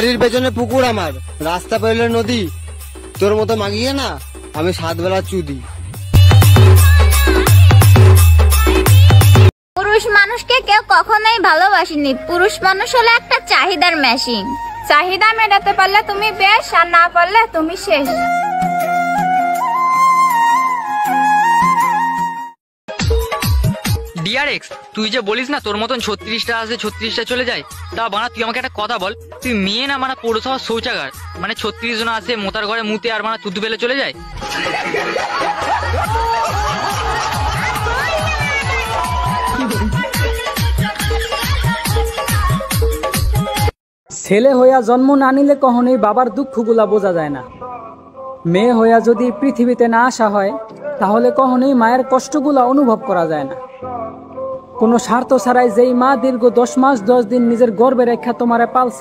বাড়ির পেছনে পুকুর, আমার রাস্তা পেলে নদী। তোর মতো মাগিয়ে না আমি 7 বেলা চুদি। পুরুষ মানুষকে কেউ কখনোই ভালোবাসেনি। পুরুষ মানুষ হলো একটা চাহিদার মেশিন। চাহিদা মেটাতে পারলে তুমি বেশ, আর না পারলে তুমি শেষ। ডিয়ার এক্স, তুই যে বলিস না তোর মতন 36টা আসে 36টা চলে যায়, তা বানা তুই আমাকে একটা কথা বল, তুই মেয়ে না মানে পৌরসভা শৌচাগার, মানে 36 জন আসে মোতার ঘরে মুতে আর মানে তুতু বেলে চলে যায়। ছেলে হইয়া জন্ম না নিলে কখনোই বাবার দুঃখগুলা বোঝা যায় না। মেয়ে হইয়া যদি পৃথিবীতে না আসা হয় তাহলে কখনোই মায়ের কষ্টগুলা অনুভব করা যায় না। কোনো স্বার্থ ছাড়াই যেই মা দীর্ঘ 10 মাস 10 দিন নিজের গর্ভে রেখা তোমারে পালছে,